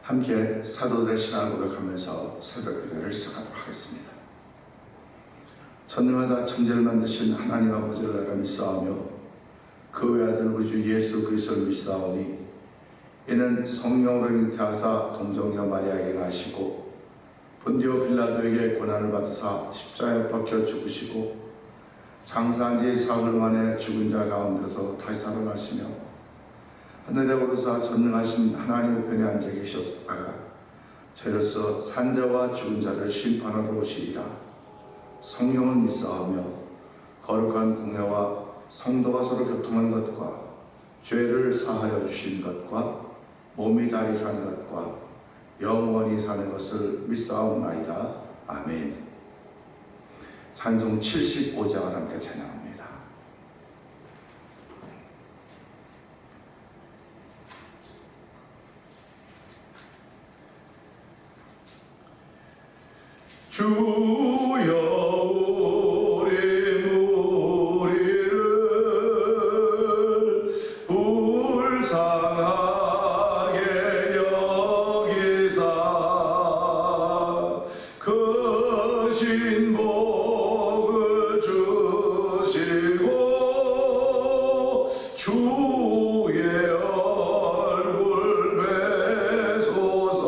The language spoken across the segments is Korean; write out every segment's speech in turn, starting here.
함께 사도들의 신앙을 고백하면서 새벽 기도를 시작하도록 하겠습니다. 전능하사 천지를 만드신 하나님 아버지를 내가 믿사오며 그 외아들 우리 주 예수 그리스도를 믿사오니 이는 성령으로 잉태하사 동정녀 마리아에게 나시고 본디오 빌라도에게 고난을 받으사 십자가에 박혀 죽으시고 장사한 지 사흘 만에 죽은 자 가운데서 다시 살아나시며 하늘에 오르사 전능하신 하나님의 편에 앉아 계셨다가 저희로서 산자와 죽은 자를 심판하러 오시리라. 성령을 믿사오며 거룩한 공회와 성도가 서로 교통하는 것과 죄를 사하여 주신 것과 몸이 다히 사는 것과 영원히 사는 것을 믿사옵나이다. 아멘. 찬송 75장을 함께 찬양합니다. 주여 우리 무리를 불쌍하게 여기사 크신 복을 주시고 주의 얼굴 뵈소서.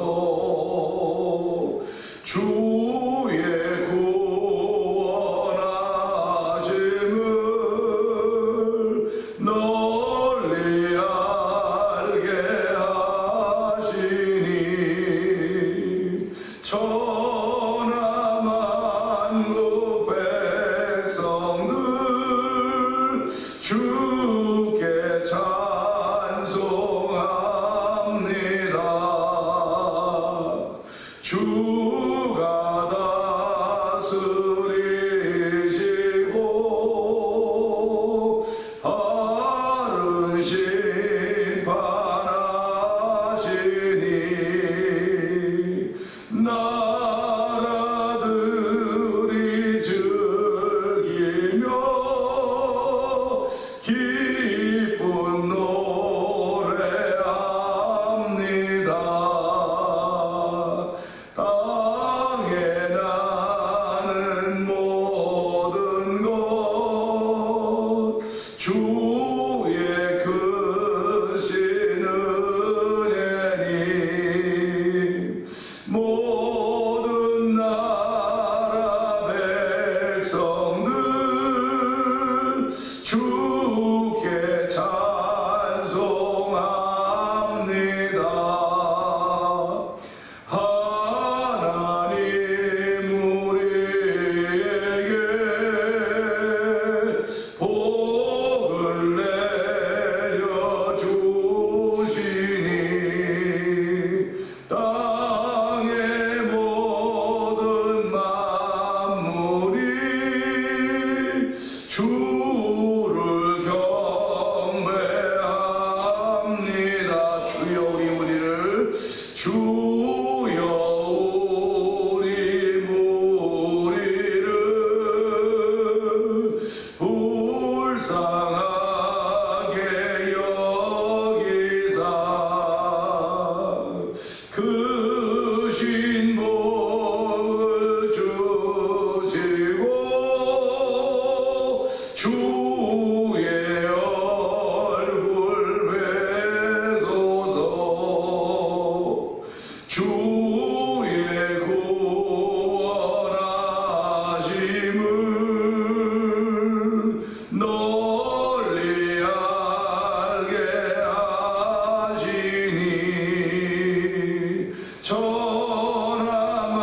널리 알게 하시니 천하만국 백성들 주께 찬송합니다. 주가 다스리시고 바른 심판하시니 나라들이 즐기며 기쁜 노래합니다. 땅에 나는 모든 것 주의 크신 은혜니 모든 나라 백성들 주께 찬송합니다. 하나님 우리에게 복을 내려주시니 땅의 모든 만물이 주를 경배합니다. 주여 우리 무리를 불쌍하게 여기사 크신 복을 주시고 주의 얼굴 뵈소서. 주의 구원하심을 널리 알게 하시니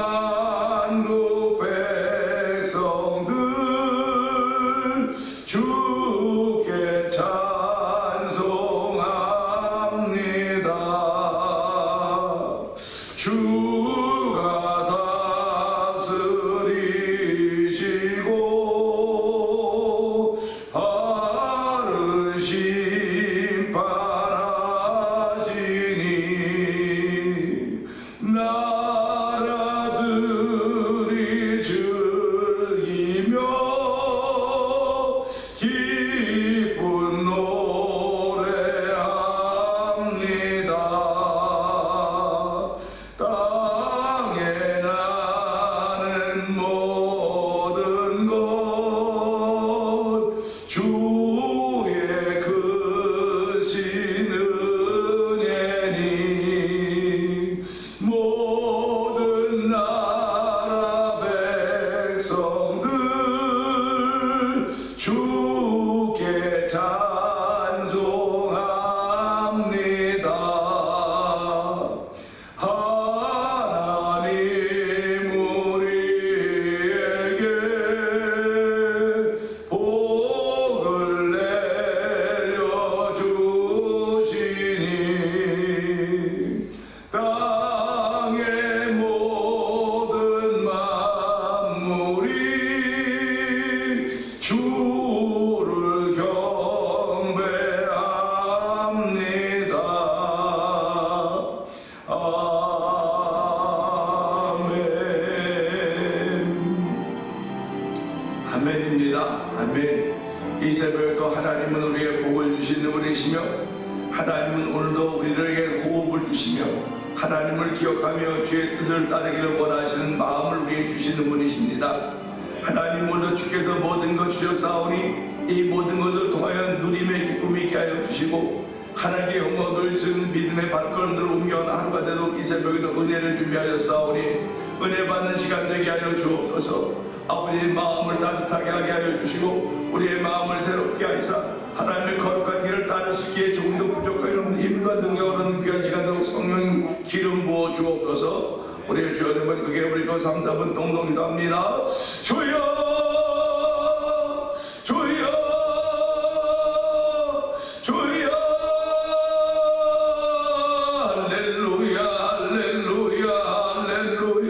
천하만국 백성들 주께 찬송합니다. 주가 다스리시고 바른 심판하시니 나라들이 즐기며 기쁜 노래합니다. 아멘입니다. 아멘. 이 새벽에도 하나님은 우리에게 복을 주시는 분이시며 하나님은 오늘도 우리들에게 호흡을 주시며 하나님을 기억하며 주의 뜻을 따르기를 원하시는 마음을 우리에게 주시는 분이십니다. 하나님 오늘도 주께서 모든 것 주셨사오니 이 모든 것을 통하여 누림의 기쁨이 있게 하여 주시고 하나님의 영광을 돌릴 수 있는 믿음의 발걸음들을 옮겨온 하루가 되도록 이 새벽에도 은혜를 준비하였사오니 은혜 받는 시간 되게 하여 주옵소서. 아버지의 마음을 따뜻하게 하게 하여 주시고 우리의 마음을 새롭게 하시사 하나님의 거룩한 길을 따를 수 있기에 조금도 부족하여 힘과 능력을 얻는 귀한 시간 되도록 성령 기름 부어 주옵소서. 우리의 주여 되면 그게 우리도 3, 4분 동동기도 합니다. 주여 주여 주여 할렐루야 할렐루야 할렐루야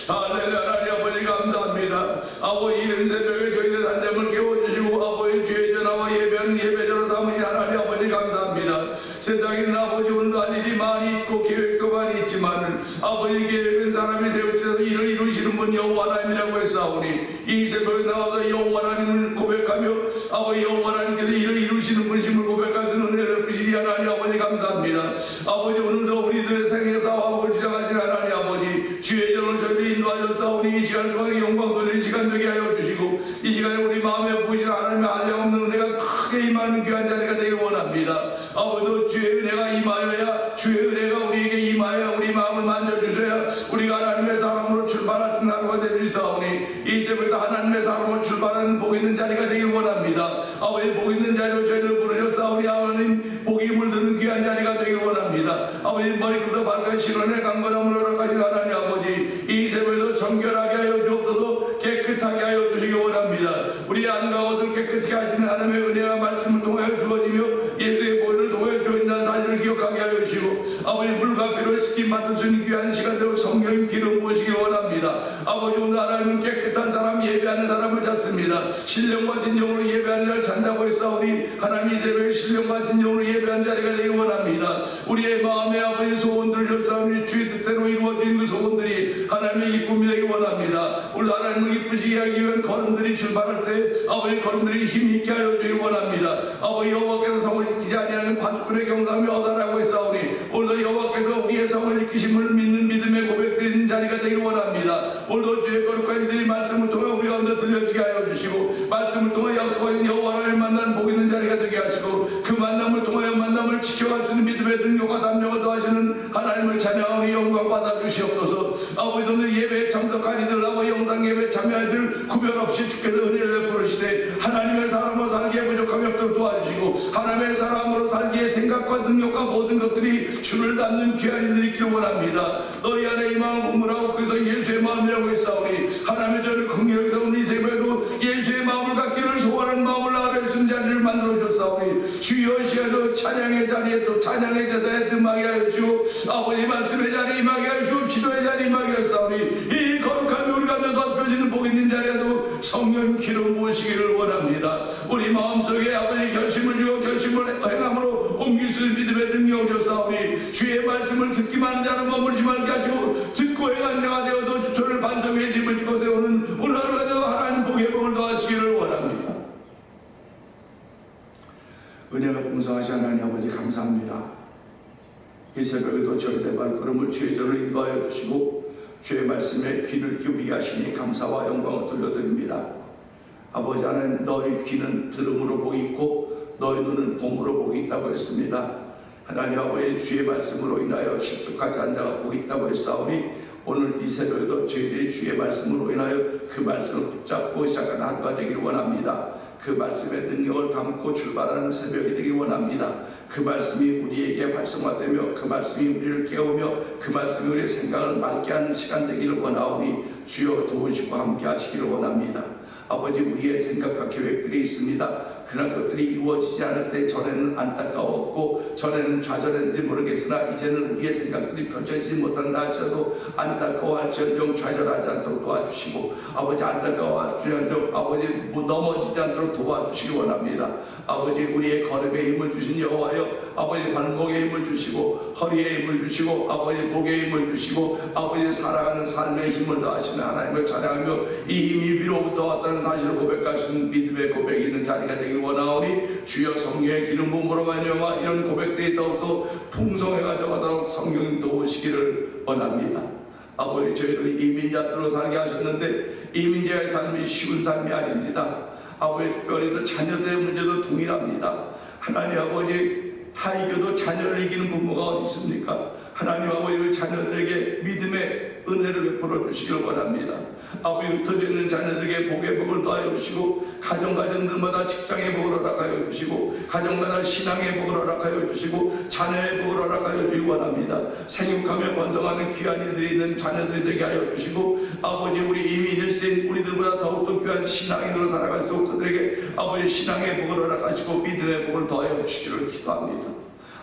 할렐루야. 하나님 아버지 감사합니다. 아버지 이른 새벽에 저희들 단잠을 깨워주시고 아버지 주의 전화와 예배하는 예배자로 삼으신 하나님 아버지 감사합니다. 세상에 아버지 오늘도 할 일이 많이 있고 계획도 많이 있지만 아버지 계획은 사람이 세우셔서 일을 이루시는 분 여호와 하나님이라고 했사오니 이 새벽에 나와서 여호와 하나님을 고백하며 아버지 여호와 하나님께서 일을 이루시는 분이심을 고백할 수 있는 은혜를 주시니 하나님 아버지 감사합니다. 아버지 오늘도 우리들의 생애사 화목을 주장하신 하나님 아버지 주의 전을 저희를 인도하셨사오니 이 시간을 통해 영광 돌리는 시간 되게 하여 주시고 이 시간에 우리 마음에 부으신 하나님의 한량없는 은혜가 크게 임하는 귀한 자리가 되길 원합니다. 아버지도 주의 은혜가 임하여야 주의 은혜가 우리에게 임하여 우리 마음을 만져주셔야 우리가 하나님의 사람으로 출발하는 하루가 되리사오니 이 새벽에도 하나님의 사람으로 출발하는 복 있는 자리가 되길 원합니다. 아버지 복 있는 자리로 저희를 부르셨사오니 하나님 복이 물드는 귀한 자리가 되길 원합니다. 아버지 머리부터 발까지 신원의 강건함을 허락하신 하나님 아버지 이 새벽에도 정결하게 하여 주옵소서. 깨끗하게 하여 주시기 원합니다. 우리 안과 옷을 깨끗하게 하시는 하나님의 은혜와 말씀을 통하여 주어지며 예수의 보혈을 통하여 주어진다는 사실을 기억하게 하여 주시고 아버지 물과 비를 씻기 만들 수 있는 귀한 시간대로 성령의 기름 부으시기 원합니다. 아버지 오늘 하나님은 깨끗한 사람 예배하는 사람을 찾습니다. 신령과 진정으로 예배하는 자를 찾는다고 했사오니 하나님 이 새벽에 신령과 진정으로 예배하는 자리가 되기 원합니다. 우리의 마음에 아버지 소원들을 줬사오니 주의 뜻대로 이루어진 그 소원들이 하나님의 기쁨이 되기 원합니다. 오늘 하나님을 기쁘시게 하기 위한 걸음들이 출발할 때 아버지 걸음들이 힘이 있게 하여 주길 원합니다. 아버지 여호와께서 성을 지키지 아니하는 파수꾼의 경상이 어사라고 했사오니 오늘도 여호와께서 우리의 성을 지키심을 믿는 믿음의 고백드리는 자리가 되길 원합니다. 오늘도 주의 거룩한 이들이 말씀을 통해 우리 가운데 들려지게 하여 주시고 말씀을 통해 약속하신 여호와를 만나는 복 있는 자리가 되게 하시고 그 만남을 통하여 만남을 지켜갈 수 있는 믿음의 능력과 담력을 더하시는 하나님을 찬양하며 영광 받아 주시옵소서. 아버지 오늘 예배에 참석한 이들 아버지 영상 예배에 참여한 이들 구별 없이 주께서 은혜를 베푸시되 하나님의 사람으로 살기에 부족함이 없도록 도와주시고 하나님의 사람으로 살기에 생각과 능력과 모든 것들이 주를 닮는 귀한 일들이 있기를 원합니다. 너희 안에 이 마음을 공부하고 그래서 예수의 마음이라고 했사오니 하나님의 저를 긍휼히 여기서 오늘 이 새벽에도 예수의 마음을 갖기를 소원하는 마음을 아뢰 준 자리를 만들어 주셨사오니 주여 이 시간에도 찬양의 자리에 또 찬양의 제사에 임하게 하여 주시고 아버지 말씀의 자리에 임하게 하여 주시고 기도의 자리에 임하게 하였사오니 이 거룩함이 우리 가운데 덮여지는 복 있는 자리에도 성령 기름 부으시기를 원합니다. 우리 마음속에 아버지 결심을 주고 결심을 행함으로 옮길 수 있는 믿음의 능력을 주셨사오니 주의 말씀을 듣기만 하는 자는 머물지 말게 하시고 듣고 행한 자가 되어서 주초를 반석에 집을 짓고 세우는 오늘 하루가 되어 하나님 복의 복을 더하시기를 원합니다. 은혜가 풍성하신 하나님 아버지 감사합니다. 이 새벽에도 저희의 발걸음을 주의 전으로 인도하여 주시고 주의 말씀에 귀를 기울이게 하시니 감사와 영광을 돌려드립니다. 아버지 하나님 너희 귀는 들음으로 복이 있고 너희 눈은 봄으로 복이 있다고 했습니다. 하나님 아버지 주의 말씀으로 인하여 실족하지 않은 자가 복이 있다고 했사오니 오늘 이 새벽에도 저희들이 주의 말씀으로 인하여 그 말씀을 붙잡고 시작하는 하루가 되기를 원합니다. 그 말씀의 능력을 담고 출발하는 새벽이 되길 원합니다. 그 말씀이 우리에게 활성화되며 그 말씀이 우리를 깨우며 그 말씀이 우리의 생각을 맑게 하는 시간 되기를 원하오니 주여 도우시고 함께 하시기를 원합니다. 아버지 우리의 생각과 계획들이 있습니다. 그러나 그것들이 이루어지지 않을 때 전에는 안타까웠고 전에는 좌절했는지 모르겠으나 이제는 우리의 생각들이 펼쳐지지 못한다 할지라도 안타까워할지언정 좌절하지 않도록 도와주시고 아버지 안타까워할지언정 아버지 넘어지지 않도록 도와주시기 원합니다. 아버지 우리의 걸음에 힘을 주신 여호와여 아버지 발목에 힘을 주시고 허리에 힘을 주시고 아버지 목에 힘을 주시고 아버지 살아가는 삶에 힘을 더하시는 하나님을 찬양하며 이 힘이 위로부터 왔다는 사실을 고백하시는 믿음의 고백이 있는 자리가 되길 원하오니 주여 성령의 기름 부음으로 말미암아 이런 고백들이 더욱더 풍성해 가져가도록 성령님 도우시기를 원합니다. 아버지 저희들은 이민자들로 살게 하셨는데 이민자의 삶이 쉬운 삶이 아닙니다. 아버지 특별히 또 자녀들의 문제도 동일합니다. 하나님 아버지 다 이겨도 자녀를 이기는 부모가 어디 있습니까? 하나님 아버지 자녀들에게 믿음의 은혜를 베풀어 주시길 원합니다. 아버지 흩어져 있는 자녀들에게 복의 복을 더하여 주시고 가정들마다 직장의 복을 허락하여 주시고 가정마다 신앙의 복을 허락하여 주시고 자녀의 복을 허락하여 주시기 원합니다. 생육하며 번성하는 귀한 이들이 있는 자녀들이 되게 하여 주시고 아버지 우리 이미 일생 우리들보다 더욱더 귀한 신앙인으로 살아갈 수 있도록 그들에게 아버지 신앙의 복을 허락하시고 믿음의 복을 더하여 주시기를 기도합니다.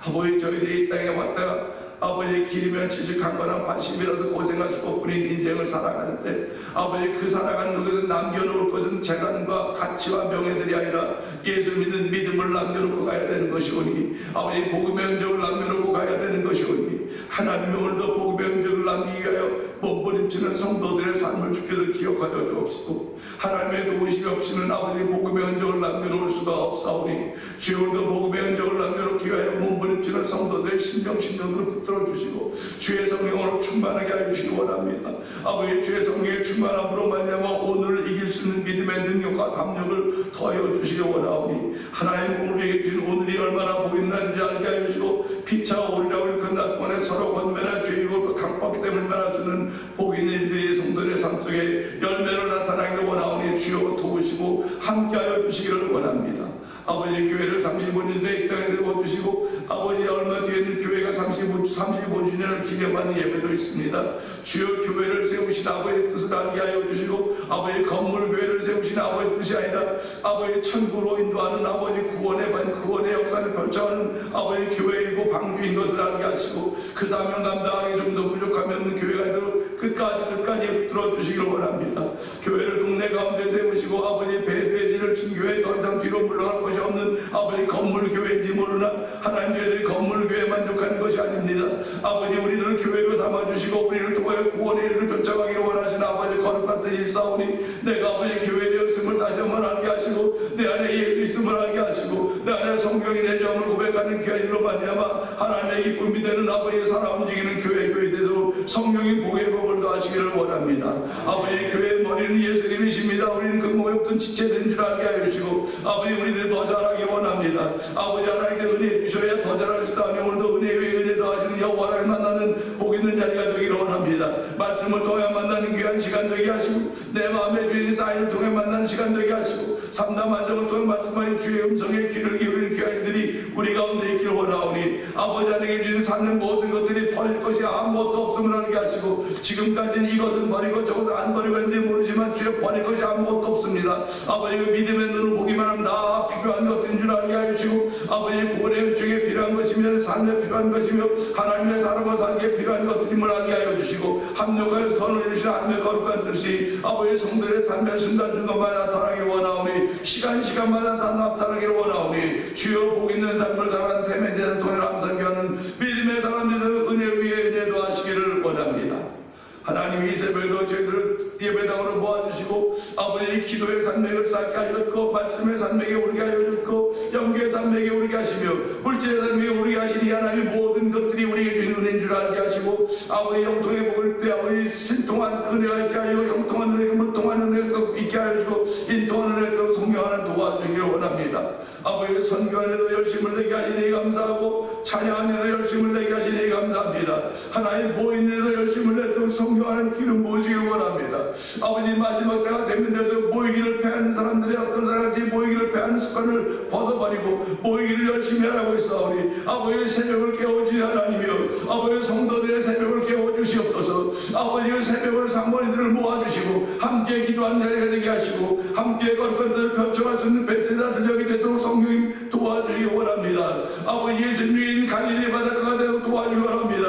아버지 저희들이 이 땅에 왔다가 아버지 길이면 70강건한 80이라도 고생할 수 없는 인생을 살아가는데 아버지 그 살아가는 것에서 남겨놓을 것은 재산과 가치와 명예들이 아니라 예수 믿는 믿음을 남겨놓고 가야 되는 것이오니 아버지 복음의 흔적을 남겨놓고 가야 되는 것이오니 하나님의 오늘도 복음의 흔적을 남기기 위하여 몸부림치는 성도들의 삶을 주께서 기억하여 주옵시고 하나님의 도우심이 없이는 아버지 복음의 흔적을 남겨놓을 수가 없사오니 주여 오늘도 복음의 흔적을 남겨놓기 위하여 몸부림치는 성도들의 심령으로 붙들어 주시고 주의 성령으로 충만하게 해주시기 원합니다. 아버지 주의 성령의 충만함으로 말미암아 오늘을 이길 수 있는 믿음의 능력과 담력을 더하여 주시기 원하오니 하나님 우리에게 주신 오늘이 얼마나 복 있는지 알게 하여 주시고 피차 오리라고 그 낮번에 서로 권면하 죄이고 강박기 때문에 말할 수 있는 복 있는 일들이 성도의 삶 속에 열매로 나타나기를 원하오니 주여 도우시고 함께하여 주시기를 원합니다. 아버지 교회를 35년 전에 이 땅에 세워주시고 아버지 얼마 뒤에는 교회가 35주년을 기념하는 예배도 있습니다. 주여 교회를 세우신 아버지의 뜻을 알게 하여 주시고 아버지 건물 교회를 세우신 아버지의 뜻이 아니라 아버지 천국으로 인도하는 아버지 구원의 역사를 펼쳐가는 아버지 교회이고 방주인 것을 알게 하시고 그 사명 감당하기 좀 더 부족하면 교회가 되도록 끝까지 들어주시기를 원합니다. 교회를 동네 가운데 세우시고 아버지 배지를 친 교회 더 이상 뒤로 물러갈 것이 없는 아버지 건물 교회인지 모르나 하나님 저희들이 건물 교회에 만족하는 것이 아닙니다. 아버지 우리를 교회로 삼아주시고 우리를 통하여 구원의 일을 결정하기를 원하시는 아버지 거룩같은 일사오니 내가 아버지 교회 되었음을 다시 한번 알게 하시고 내 안에 예수 있음을 알게 하시고 내 안에 성경이 내 점을 고백하는 귀한 일로 말미암아 하나님의 기쁨이 되는 아버지의 살아 움직이는 교회되도록 성령의 복의 복을 더하시기를 원합니다. 아버지 교회의 머리는 예수님이십니다. 우리는 그 모욕된 지체들인 줄 알게 하여 주시고 아버지 우리들 더 잘하기 원합니다. 아버지 하나님께 은혜 주셔야 더 잘할 수 있다니 오늘도 은혜 위에 은혜 더하시는 여호와를 만나는 복 있는 자리가 되기를 원합니다. 말씀을 통해 만나는 귀한 시간 되게 하시고 내 마음의 주인 사인을 통해 만나는 시간 되게 하시고 삼남 한성을 통해 말씀하신 주의 음성에 귀를 기울이는 귀한들이 우리 가운데 있기를 원하오니 아버지 하나님께 주신 사는 모든 것들이 버릴 것이 아무것도 없음을 알게 하시고 지금까지는 이것은 버리고 저것은 안 버리고 있는지 모르지만 주의 버릴 것이 아무것도 없습니다. 아버지 그 믿음의 눈을 보기만 하면 다 필요한 것들인 줄 알게 하여 주시고 아버지 구원의 중에 필요한 것이며 삶에 필요한 것이며 하나님의 사람과 살기에 필요한 것들임을 알게 하여 주시고 합력하여 선을 이루시는 하나님의 거룩한 뜻이 아버지 성도의 삶의 순간순간마다 나타나기 원하오니 시간마다 다 나타나기를 원하오니 주여 복 있는 삶을 살아가는 태면제를 통해 감사하는 믿음의 사람들은 은혜 위에 은혜도 하시기를 원합니다. 하나님 이 새벽에도 저희들을 예배당으로 모아주시고 아버지 기도의 산맥을 쌓게 하셨고 말씀의 산맥에 오르게 하셨고 영계의 산맥에 오르게 하시며 물질의 산맥에 오르게 하시니 하나님 모든 것들이 우리에게 주는 은혜인 줄 알게 하시고 아버지 형통의 복을 때 아버지 신통한 은혜가 있게 하여 형통한 은혜가 물통한 은혜가 있게 하시고 인통한 은혜도 성경하는 도와주기를 원합니다. 아버지 선교하는데도 열심을 내게 하시니 감사하고 찬양하는데도 열심을 내게 하시니 감사합니다. 하나님 모임에도 열심을 내도록 성경하는 기름 부으시기를 원합니다. 아버지 마지막 때가 되면서도 모이기를 패하는 사람들이 어떤 사람같이 모이기를 패하는 습관을 벗어버리고 모이기를 열심히 하라고 있사오니 아버지의 새벽을 깨워주시 하나님이여 아버지의 성도들의 새벽을 깨워주시옵소서. 아버지의 새벽을 상번이들을 모아주시고 함께 기도하는 자리가 되게 하시고 함께 거룩한 뜻을 펼쳐갈 수 있는 벳세다들에게 되도록 성령이 도와주시기 원합니다. 아버지 예수님이 갈릴리 바닷가가 되도록 도와주기 원합니다.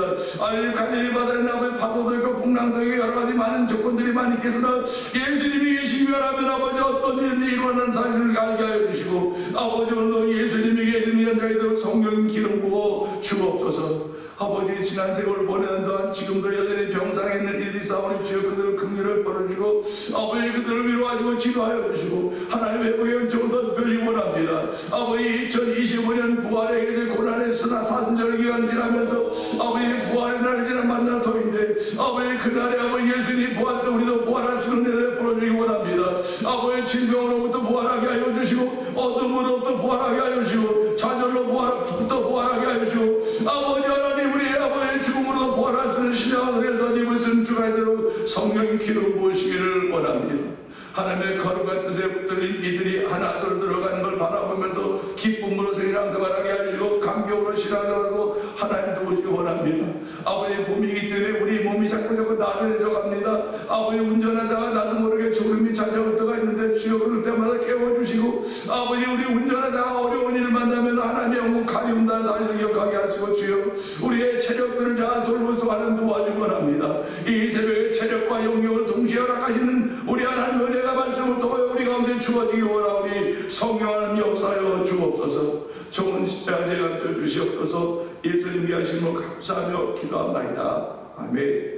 갈릴리 바다에는 아버지 파도도 있고 풍랑도 있고 여러 가지 많은 조건 분들이 많이 계시나 예수님이 계시면 하면 아버지 어떤 일인지 일어나는 사실을 알게 하여 주시고 아버지 오늘도 예수님이 계시는 현장에도 성령 기름 부어 주옵소서. 아버지 지난 세월 보내는 동안 지금도 여전히 병상에 있는 이들이 싸우니 주여 그들을 긍휼을 벌어주고 아버지 그들을 위로하시고 치료하여 주시고 하나님 외부의 은총을 더 펴시기 원합니다. 아버지 2025년 부활의 계절 고난의 수나 사순절 기간 지나면서 아버지 부활의 날을 지나 만난 터인데 아버지 그날에 아버지 예수님 부활 때 우리도 부활할 수 있는 은혜를 베풀어주기 원합니다. 아버지 질병으로부터 부활하게 하여 주시고 어둠으로부터 부활하게 하여 주시고 좌절로부터 부활하게 하여 주시고 아버지 하나님 우리 아버지의 죽음으로 부활할 수 있는 신령한 은혜를 더 입을 수 있는 주간대로 성령의 기름 부으시기를 원합니다. 하나님의 거룩한 뜻에 붙들린 이들이 하나둘 들어가는 걸 바라보면서 기쁨으로 신앙생활하게 하시고 감격으로 신앙생활하고 하나님 도우시기 원합니다. 아버지 봄이기 때문에 우리 몸이 자꾸 나른해져 갑니다. 아버지 운전하다가 나도 모르게 졸음이 찾아올 때가 있는데 주여 그럴 때마다 깨워주시고 아버지 우리 운전하다가 어려운 일을 만나면 하나님의 영혼 가리운다는 사실을 기억하게 하시고 주여 우리의 체력들을 잘 돌보소 하는 도와주기 원합니다. 이 새벽에 체력과 영역을 동시에 허락하시는 우리 하나님의 은혜가 말씀을 통하여 우리 가운데 주어지기 원하오니 성령 하나님 역사하여 주옵소서. 좋은 십자가에 감춰 주시옵소서. 예수님 위하심으로 감사하며 기도합니다. 아멘.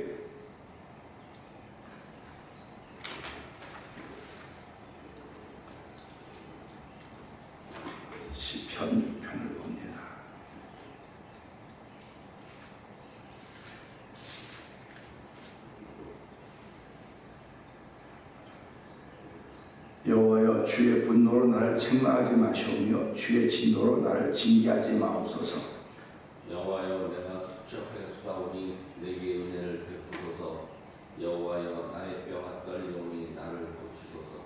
시편 6편을 봅니다. 여호와여 주의 분노로 나를 책망하지 마시오며 주의 진노로 나를 징계하지 마옵소서. 여호와여 내가 수척하였사오니 내게 은혜를 베푸소서. 여호와여 나의 뼈가 떨리오니 나를 고치소서.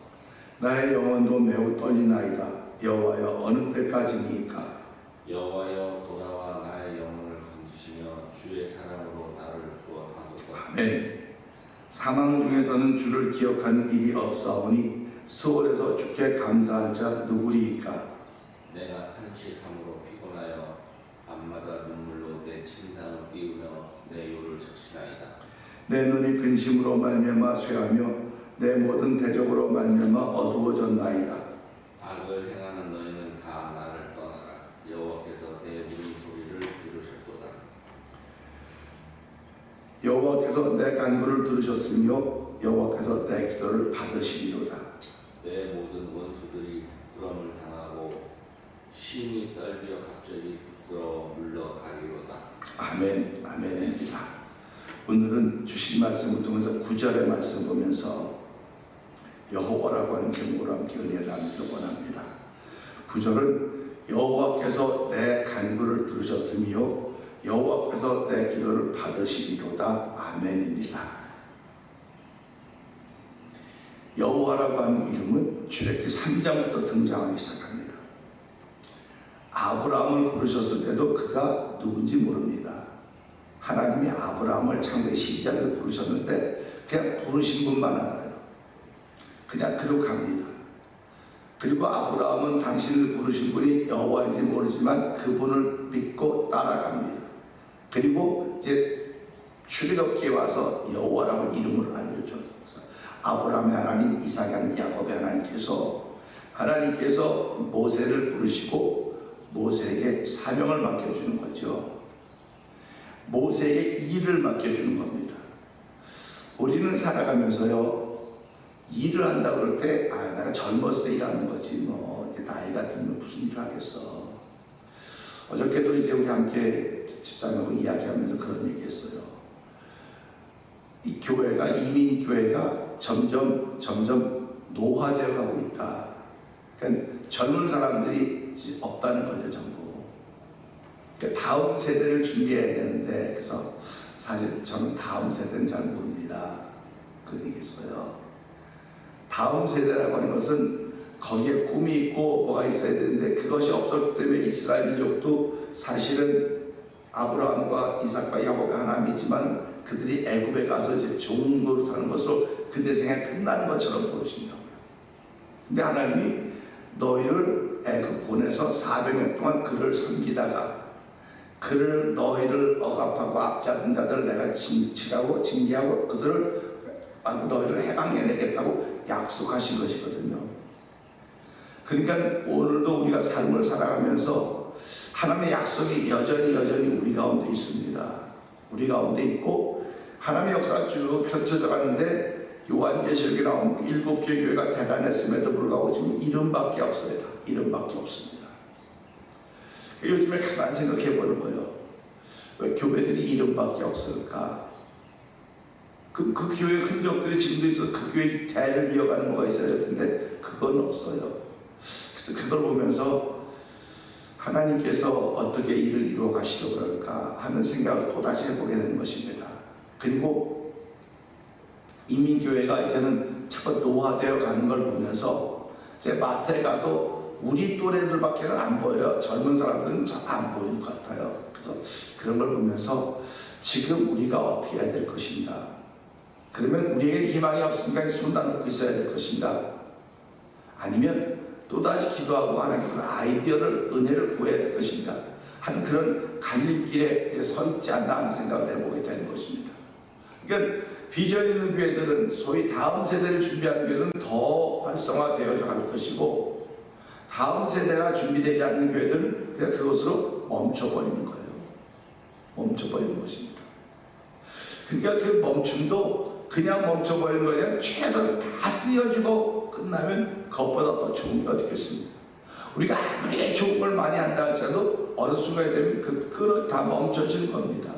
나의 영혼도 매우 떨리나이다. 여호와여 어느 때까지니까. 여호와여 돌아와 나의 영혼을 건지시며 주의 사랑으로 나를 구원하소서. 아멘. 사망 중에서는 주를 기억하는 일이 없사오니 수월에서 주께 감사할 자 누구리이까. 내가 탄식함으로 피곤하여 밤마다 눈물로 내 침상을 띄우며 내 요를 적시나이다. 내 눈이 근심으로 말미암아 쇠하며 내 모든 대적으로 말미암아 어두워졌나이다. 악을 행하는 너희는 다 나를 떠나라. 여호와께서 내 울음소리를 들으셨도다. 여호와께서 내 간구를 들으셨으며 여호와께서 내 기도를 받으시리로다. 내 모든 원수들이 부끄러움을 당하고 심히 떨며 갑자기 부끄러워 물러가리로다. 아멘. 아멘입니다. 오늘은 주신 말씀을 통해서 9절의 말씀 보면서 여호와라고 하는 제목으로 함께 은혜를 나누기 원합니다. 9절은 여호와께서 내 간구를 들으셨으며 여호와께서 내 기도를 받으시리로다. 아멘입니다. 여호와라고 하는 이름은 출애굽기 3장부터 등장하기 시작합니다. 아브라함을 부르셨을 때도 그가 누군지 모릅니다. 하나님이 아브라함을 창세기 12장에서 부르셨는데 그냥 부르신 분만 알아요. 그냥 그러고 갑니다. 그리고 아브라함은 당신을 부르신 분이 여호와인지 모르지만 그분을 믿고 따라갑니다. 그리고 이제 출애굽기에 와서 여호와라고 이름을 알려줘요. 아브라함의 하나님, 이삭의 하나님, 야곱의 하나님께서 모세를 부르시고 모세에게 사명을 맡겨주는 거죠. 모세에게 일을 맡겨주는 겁니다. 우리는 살아가면서요, 일을 한다고 그럴 때, 내가 젊었을 때 일하는 거지, 뭐, 나이가 들면 무슨 일을 하겠어. 어저께도 이제 우리 함께 집사님하고 이야기하면서 그런 얘기 했어요. 이 교회가, 이민교회가 점점 노화되어 가고 있다. 그러니까 젊은 사람들이 없다는 거죠, 전부. 그러니까 다음 세대를 준비해야 되는데, 그래서 사실 저는 다음 세대는 잘 모릅니다. 그런 얘기 했어요. 다음 세대라고 하는 것은 거기에 꿈이 있고 뭐가 있어야 되는데 그것이 없었기 때문에 이스라엘 민족도 사실은 아브라함과 이삭과 야곱의 하나님이지만 그들이 애굽에 가서 이제 종 노릇하는 것으로 그들 생애 끝나는 것처럼 보여진다고요. 근데 하나님이 너희를 애굽 보내서 400년 동안 그를 섬기다가 너희를 억압하고 압잡은 자들을 내가 징계하고 그들을 너희를 해방해내겠다고 약속하신 것이거든요. 그러니까 오늘도 우리가 삶을 살아가면서 하나님의 약속이 여전히 우리 가운데 있습니다. 우리 가운데 있고 하나님의 역사가 쭉 펼쳐져 가는데 요한계시록에 나온 7개 교회가 대단했음에도 불구하고 지금 이름밖에 없어요. 이름밖에 없습니다. 요즘에 가만히 생각해 보는 거예요. 왜 교회들이 이름밖에 없을까? 그 교회 흔적들이 지금도 있어. 그 교회 대를 이어가는 뭐가 있어야 될 텐데 그건 없어요. 그래서 그걸 보면서 하나님께서 어떻게 일을 이루어 가시려고 그럴까 하는 생각을 또다시 해보게 되는 것입니다. 그리고 이민교회가 이제는 자꾸 노화되어 가는 걸 보면서 제 마트에 가도 우리 또래들밖에 안 보여요. 젊은 사람들은 잘 안 보이는 것 같아요. 그래서 그런 걸 보면서 지금 우리가 어떻게 해야 될 것인가? 그러면 우리에게 희망이 없으니까 손 다 놓고 있어야 될 것인가? 아니면 또다시 기도하고 하나님께 아이디어를, 은혜를 구해야 될 것인가 하는 그런 갈림길에 서 있지 않나 하는 생각을 해보게 되는 것입니다. 그러니까 비전 있는 교회들은 소위 다음 세대를 준비하는 교회는 더 활성화되어져 갈 것이고, 다음 세대가 준비되지 않는 교회들은 그냥 그것으로 멈춰버리는 거예요. 멈춰버리는 것입니다. 그러니까 그 멈춤도 그냥 멈춰버리는 거냐, 최선을 다 쓰여주고 끝나면 그것보다 더 좋은 게 어디 있겠습니까? 우리가 아무리 좋은 걸 많이 한다 할지라도 어느 순간에 되면 그건 다 멈춰지는 겁니다.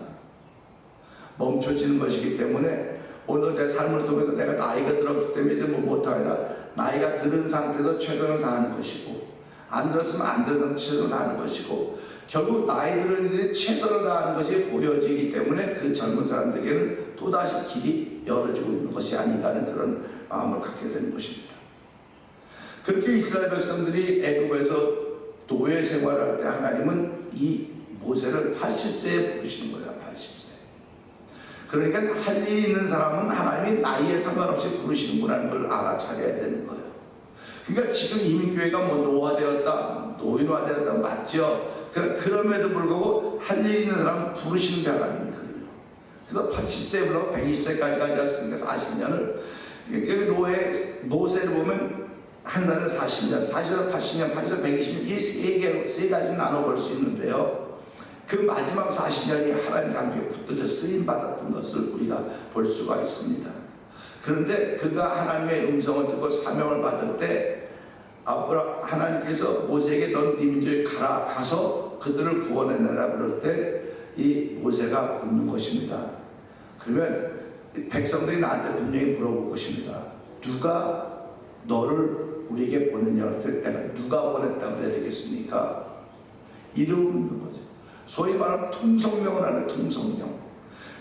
멈춰지는 것이기 때문에 오늘 내 삶을 통해서 내가 나이가 들었기 때문에 이제 못하게 아니라 나이가 들은 상태에서 최선을 다하는 것이고, 안 들었으면 안 들어서 최선을 다하는 것이고, 결국 나이 들은 이들이 최선을 다하는 것이 보여지기 때문에 그 젊은 사람들에게는 또다시 길이 열어지고 있는 것이 아닌가 하는 그런 마음을 갖게 되는 것입니다. 그렇게 이스라엘 백성들이 애굽에서 노예 생활할 때 하나님은 이 모세를 80세에 부르시는 거예요. 80세. 그러니까 할 일이 있는 사람은 하나님이 나이에 상관없이 부르시는구나 걸 알아차려야 되는 거예요. 그러니까 지금 이민교회가 뭐 노화되었다, 노인화되었다 맞죠? 그럼에도 불구하고 할 일이 있는 사람은 부르시는 게 하나님이 그래요. 그래서 80세에 불러서 120세까지 가지 않습니까? 40년을. 모세를 보면 한 살은 40년, 40에서 80년, 80에서 120년 이 세 가지 나눠볼 수 있는데요. 그 마지막 40년이 하나님 장벽에 붙들려 쓰임받았던 것을 우리가 볼 수가 있습니다. 그런데 그가 하나님의 음성을 듣고 사명을 받을 때 하나님께서 모세에게 넌 네 민족에 가서 그들을 구원해내라 그럴 때 이 모세가 묻는 것입니다. 그러면 백성들이 나한테 분명히 물어볼 것입니다. 누가 너를 우리에게 보내냐 할 때 내가 누가 보냈다고 해야 되겠습니까? 이름 묻는 거죠. 소위 말하면 통성명을 하는 통성명.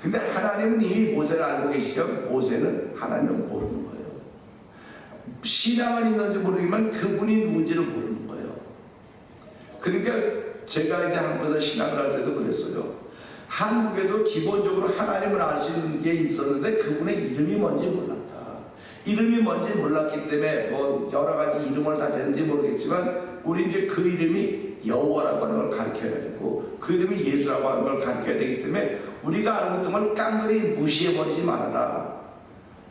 근데 하나님은 이미 모세를 알고 계시죠. 모세는 하나님을 모르는 거예요. 신앙은 있는지 모르지만 그분이 누군지를 모르는 거예요. 그러니까 제가 이제 한국에서 신앙을 할 때도 그랬어요. 한국에도 기본적으로 하나님을 알 수 있는 게 있었는데 그분의 이름이 뭔지 몰랐다. 이름이 뭔지 몰랐기 때문에 뭐 여러 가지 이름을 다 되는지 모르겠지만 우리 이제 그 이름이 여호와라고 하는 걸 가르쳐야 되고 그 이름이 예수라고 하는 걸 가르쳐야 되기 때문에 우리가 알고 있던 걸 깡그리 무시해버리지 말아라.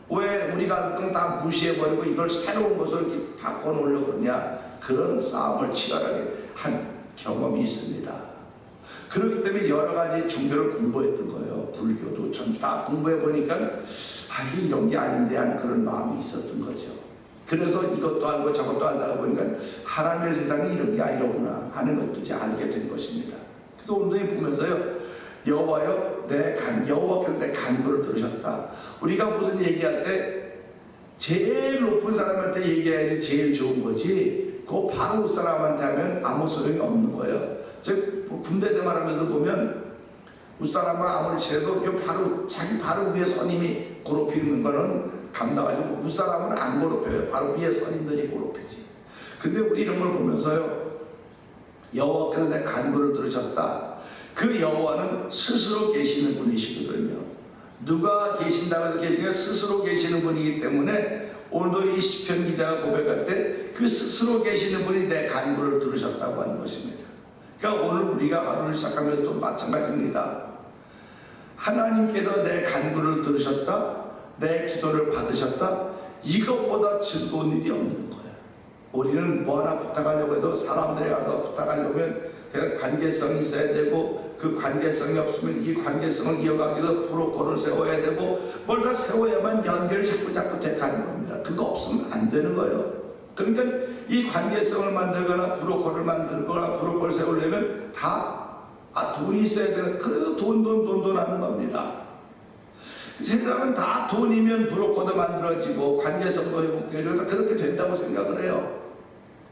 왜 우리가 알고 있던 걸 다 무시해버리고 이걸 새로운 것을 이렇게 바꿔놓으려고 그러냐. 그런 싸움을 치열하게 한 경험이 있습니다. 그렇기 때문에 여러 가지 종교를 공부했던 거예요. 불교도 전부 다 공부해보니까 이게 이런 게 아닌데 하는 그런 마음이 있었던 거죠. 그래서 이것도 알고 저것도 알다가 보니까 하나님의 세상이 이런 게 아니로구나 하는 것도 이제 알게 된 것입니다. 그래서 오늘 보면서요. 여호와여 여호와께서 내 간구를 들으셨다. 우리가 무슨 얘기할 때 제일 높은 사람한테 얘기해야지 제일 좋은 거지 그거 바로 윗 사람한테 하면 아무 소용이 없는 거예요. 즉 군대 생활하면서 보면 윗사람은 아무리 친해도 자기 바로 위에 선임이 괴롭히는 거는 감당하지 못하고 윗사람은 안 괴롭혀요. 바로 위에 선임들이 괴롭히지. 근데 우리 이런 걸 보면서요. 여호와께서 내 간구를 들으셨다. 그 여호와는 스스로 계시는 분이시거든요. 누가 계신다고 해서 계시는 게 스스로 계시는 분이기 때문에 오늘도 이 시편 기자가 고백할 때 그 스스로 계시는 분이 내 간구를 들으셨다고 하는 것입니다. 그러니까 오늘 우리가 하루를 시작하면서 좀 마찬가지입니다. 하나님께서 내 간구를 들으셨다. 내 기도를 받으셨다. 이것보다 즐거운 일이 없는 거예요. 우리는 뭐 하나 부탁하려고 해도 사람들에 가서 부탁하려면 그냥 관계성이 있어야 되고, 그 관계성이 없으면 이 관계성을 이어가기 위해서 프로콜을 세워야 되고, 뭘 다 세워야만 연결이 자꾸 돼가는 겁니다. 그거 없으면 안 되는 거예요. 그러니까 이 관계성을 만들거나 프로콜을 만들거나 프로콜을 세우려면 다 돈이 있어야 되는, 그 돈 하는 겁니다. 세상은 다 돈이면 브로커도 만들어지고 관계성도 회복되고 다 그렇게 된다고 생각을 해요.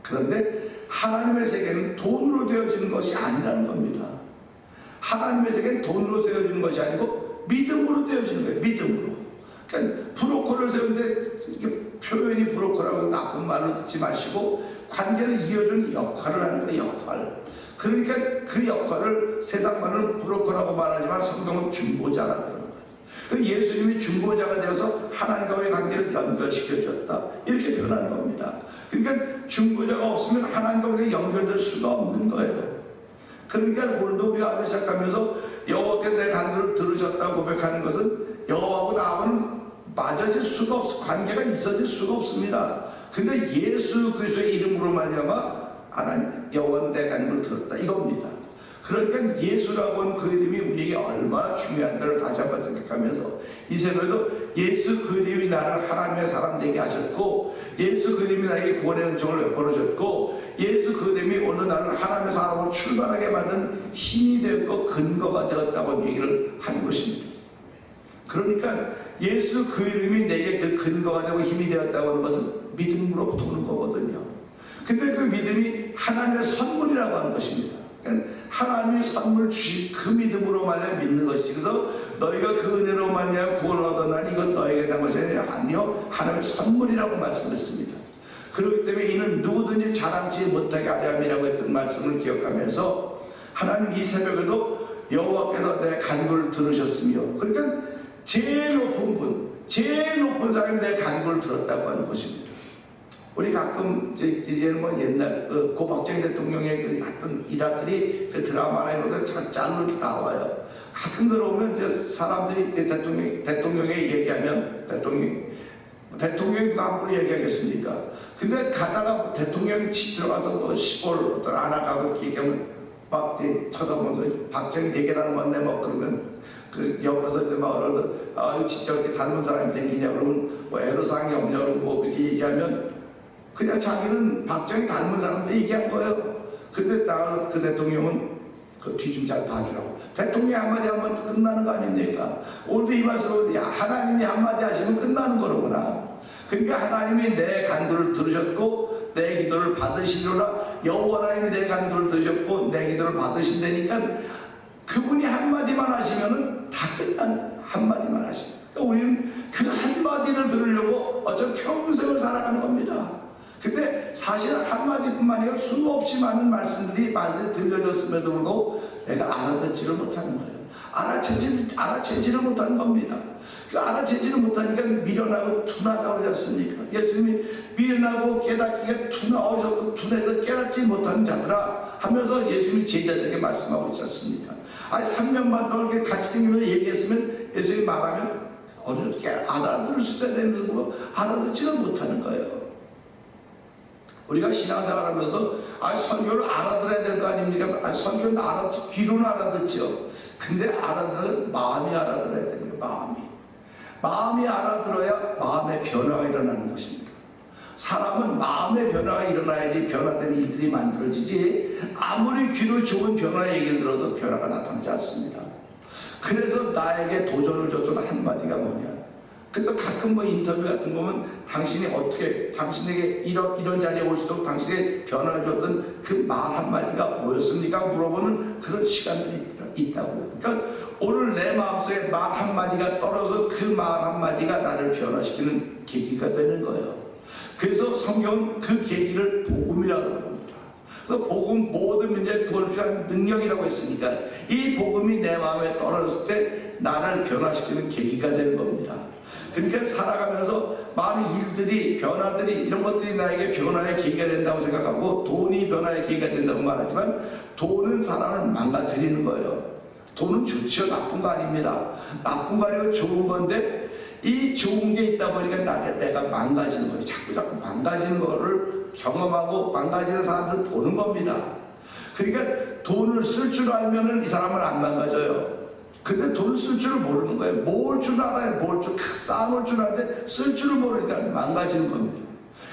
그런데 하나님의 세계는 돈으로 되어지는 것이 아니라는 겁니다. 하나님의 세계는 돈으로 되어지는 것이 아니고 믿음으로 되어지는 거예요. 믿음으로. 그러니까 브로커를 세우는데 표현이 브로커라고 나쁜 말로 듣지 마시고 관계를 이어주는 역할을 하는 거예요. 역할. 그러니까 그 역할을 세상 말로는 브로커라고 말하지만 성경은 중보자라고 하는 거예요. 그 예수님이 중보자가 되어서 하나님과의 관계를 연결시켜줬다. 이렇게 표현하는 겁니다. 그러니까 중보자가 없으면 하나님과 연결될 수가 없는 거예요. 그러니까 오늘도 우리가 하루 시작하면서 여호와께 내 간구를 들으셨다고 고백하는 것은 여호와하고 나하고는 맞아질 수가 없어, 관계가 있어질 수가 없습니다. 근데 예수 그리스도의 이름으로 말미암아 하나님 여호와는 내 간구를 들었다 이겁니다. 그러니까 예수라고 하는 그 이름이 우리에게 얼마나 중요한가를 다시 한번 생각하면서 이 새벽에도 예수 그 이름이 나를 하나님의 사람 되게 하셨고, 예수 그 이름이 나에게 구원의 은총을 베풀어줬고, 예수 그 이름이 오늘 나를 하나님의 사람으로 출발하게 만든 힘이 되었고 근거가 되었다고 얘기를 하는 것입니다. 그러니까 예수 그 이름이 내게 그 근거가 되고 힘이 되었다고 하는 것은 믿음으로부터 오는 거거든요. 근데 그 믿음이 하나님의 선물이라고 하는 것입니다. 하나님이 선물 주신 그 믿음으로 말미암아 믿는 것이지. 그래서 너희가 그 은혜로 말미암아 구원을 얻었나니 이건 너에게 단 것이 아니요 하나님의 선물이라고 말씀했습니다. 그렇기 때문에 이는 누구든지 자랑치 못하게 하려 함이라고 했던 말씀을 기억하면서 하나님 이 새벽에도 여호와께서 내 간구를 들으셨으며, 그러니까 제일 높은 분, 제일 높은 사람이 내 간구를 들었다고 하는 것입니다. 우리 가끔 이제는 뭐 옛날 고박정희 대통령의 그 했던 일화들이 그 드라마나 이런 거 짤로 이렇게 나와요. 가끔 들어오면 이제 사람들이 대통령이 얘기하면 대통령이 누가 함부로 얘기하겠습니까? 근데 가다가 대통령이 들어가서 뭐 시골 어떤 안 나가고 얘기하면 막 쳐다보면서 박정희 대개라는 건데 뭐 그러면 그 옆에서 이제 막 이거 진짜 이렇게 닮은 사람이 생기냐 그러면 뭐 애로사항이 없냐고 뭐 이렇게 얘기하면 그냥 자기는 박정희 닮은 사람한테 얘기한 거예요. 근데 나가서 그 대통령은 그 뒤 좀 잘 봐주라고. 대통령이 한마디 하면 끝나는 거 아닙니까? 오늘도 이 말씀을, 야, 하나님이 한마디 하시면 끝나는 거로구나. 그러니까 하나님이 내 간구를 들으셨고 내 기도를 받으시리라. 여호와 하나님이 내 간구를 들으셨고 내 기도를 받으신다니까 그분이 한마디만 하시면은 다 끝나는 거예요. 한마디만 하시면. 그러니까 우리는 그 한마디를 들으려고 어쩜 평생을 살아가는 겁니다. 근데 사실 한마디뿐만 아니라 수없이 많은 말씀들이 들려졌음에도 불구하고 내가 알아듣지를 못하는 거예요. 알아채지를 못하는 겁니다. 그 알아채지를 못하니까 미련하고 둔하다고 그러지 않습니까? 예수님이 미련하고 깨닫기가 둔해서 깨닫지 못하는 자들아 하면서 예수님이 제자들에게 말씀하고 있지 않습니까? 아니 3년 반 동안 이렇게 같이 다니면서 얘기했으면 예수님이 말하면 어떻게 알아들을 수 있어야 되는데 뭐 알아듣지를 못하는 거예요. 우리가 신앙생활 하면서도 선교를 알아들어야 될 거 아닙니까? 선교는 귀로는 알아듣죠. 근데 알아들은 마음이 알아들어야 됩니다. 마음이 알아들어야 마음의 변화가 일어나는 것입니다. 사람은 마음의 변화가 일어나야지 변화된 일들이 만들어지지, 아무리 귀로 좋은 변화의 얘기를 들어도 변화가 나타나지 않습니다. 그래서 나에게 도전을 줬던 한마디가 뭐냐, 그래서 가끔 뭐 인터뷰 같은 거 보면 당신이 어떻게, 당신에게 이런 자리에 올 수 있도록 당신의 변화를 줬던 그 말 한마디가 뭐였습니까? 물어보는 그런 시간들이 있다고요. 그러니까 오늘 내 마음속에 말 한마디가 떨어져 그 말 한마디가 나를 변화시키는 계기가 되는 거예요. 그래서 성경은 그 계기를 복음이라고 합니다. 그래서 복음, 모든 문제의 구원을 위한 능력이라고 했으니까 이 복음이 내 마음에 떨어졌을 때 나를 변화시키는 계기가 되는 겁니다. 그러니까 살아가면서 많은 일들이, 변화들이, 이런 것들이 나에게 변화의 계기가 된다고 생각하고 돈이 변화의 계기가 된다고 말하지만 돈은 사람을 망가뜨리는 거예요. 돈은 좋죠. 나쁜 거 아닙니다. 나쁜 거 아니고 좋은 건데 이 좋은 게 있다 보니까 내가 망가지는 거예요. 자꾸 망가지는 거를 경험하고 망가지는 사람들 보는 겁니다. 그러니까 돈을 쓸 줄 알면은 이 사람은 안 망가져요. 근데 돈을 쓸 줄을 모르는 거예요. 모을 줄 알아요. 쌓아놓을 줄 아는데 쓸 줄을 모르니까 망가지는 겁니다.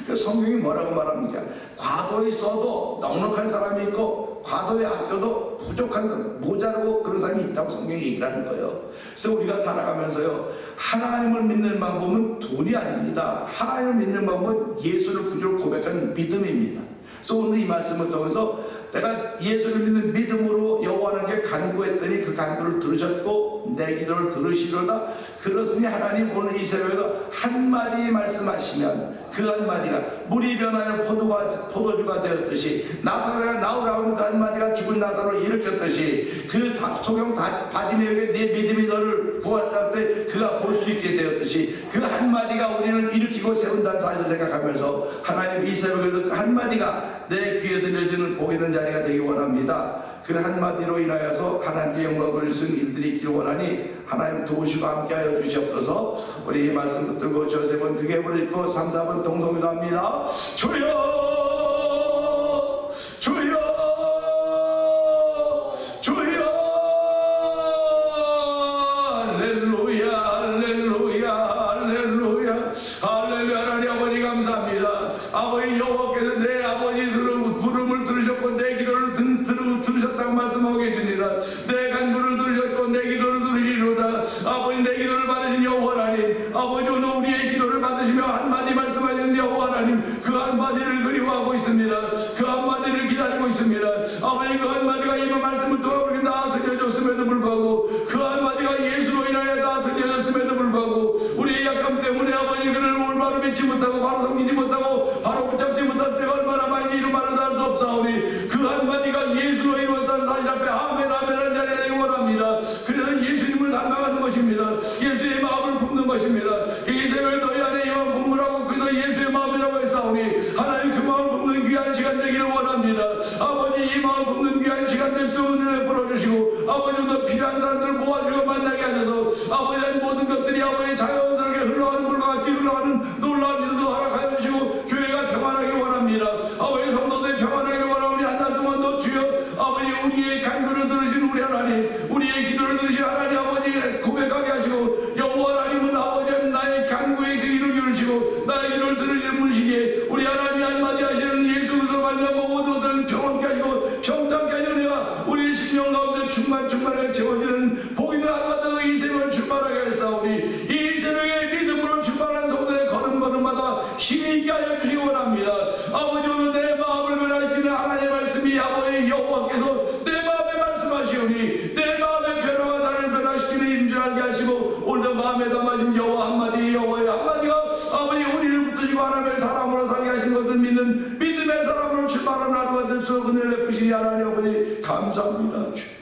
그래서 성경이 뭐라고 말합니까? 과도히 써도 넉넉한 사람이 있고 과도히 아껴도 부족한, 모자르고 그런 사람이 있다고 성경이 얘기를 하는 거예요. 그래서 우리가 살아가면서요, 하나님을 믿는 방법은 돈이 아닙니다. 하나님을 믿는 방법은 예수를 구주로 고백하는 믿음입니다. 그래서 오늘 이 말씀을 통해서 내가 예수를 믿는 믿음으로 여호와께 간구했더니 그 간구를 들으셨고 내 기도를 들으시로다. 그렇으니 하나님 오늘 이 새벽에 한마디 말씀하시면 그 한마디가 물이 변하여 포도주가 되었듯이 나사로가 나오라고 그 한마디가 죽은 나사로를 일으켰듯이 그 소경 바디메에게 내 믿음이 너를 구할 때 그가 볼 수 있게 되었듯이 그 한마디가 우리를 일으키고 세운다는 사실을 생각하면서 하나님 이 새벽에도 그 한마디가 내 귀에 들려지는 복이 있는 자리가 되기 원합니다. 그 한마디로 인하여서 하나님께 영광 돌릴 수 있는 일들이 있기를 원하니 하나님 도우시고 함께하여 주시옵소서. 우리 이 말씀 붙들고 저 세 번 크게 부르고 3, 4번 동성기도합니다. 주여 주여 주여 할렐루야 할렐루야 할렐루야 할렐루야. 하나님 아버지 감사합니다. 아버지 여호와께서 내 아버지 부름을 들으셨고 내 기도를 들으셨다고 말씀하고 계십니다. 내 간구를 들으셨고 내 기도를 들으시로다. 아버지 내 기도를 받으신 여호와 하나님, 아버지 오늘 우리의 기도를 받으시며 한마디 말씀하시는 여호와 하나님, 그 한마디를 그리워하고 있습니다. 그 한마디를 기다리고 있습니다. 아버지 그 한마디가 이번 말씀을 통해 우리에게 다 들려줬음에도 불구하고 그 한마디가 예수로 인하여 다 들려졌음에도 불구하고 우리의 약함 때문에 아버지 그를 올바로 믿지 못하고 바로 섬기지 못하고 바로 붙잡지 못할 때가 얼마나 많이 이루 말을 할 수 없사오니 그 한마디가 예수로 이루었다는 사실 앞에 아멘 아멘 한 자리에 되기 원합니다. 그래서 예수님을 닮아가는 것입니다. 예수의 마음을 품는 것입니다. 이 새벽에 너희 안에 이만 품으라고 그래서 예수의 마음이라고 했사오니 하나님 그 마음 품는 귀한 시간 되기를 원합니다. 아버지 이 마음 품는 귀한 시간 될 때 은혜를 풀어주시고 아버지 더 필요한 사람들을 모아주고 만나게 하셔서 아버지 모든 것들이 아버지 자연스럽게 흘러가는 물과 같이 흘러가는 놀라운 일도 허락하여 주시고 교회가 평안하길 원합니다. 아버지 성도들이 평안하길 원하오니 한 달 동안도 주여 아버지 우리의 간구를 들으신 우리 하나님, 우리의 기도를 들으신 하나님 아버지 고백하게 하시고 여호와 하나님은 아버지 나의 간구에 귀를 기울이시고 나의 기도를 들으시는 분이시기에 우리 하나님이 한마디 하시는 예수 그리스도로 말미암아 모든 것들을 평안케 하시고 평탄케 하는 은혜가 우리 심령 가운데 충만하게 채워지는 복 있는 하루가 되어 이 새벽을 출발하게 하사오니 이 새벽에 믿음으로 출발하는 성도의 걸음걸음마다 힘이 있게 하여 주시기 원합니다. 아버지 오늘 내 마음을 변화시키는 하나님의 말씀이 아버지 여호와께서 내 마음에 말씀하시오니 내 마음의 변화가 나를 변화시키는 힘줄 알게 하시고 오늘 마음에 담아진 여호와 한마디 여호와의 한마디가 아버지 우리를 붙드시고 하나님의 사람으로 살게 하신 것을 믿는 믿음의 사람으로 출발하는 하루가 될 수 은혜를 베푸시니 하나님 아버지 감사합니다.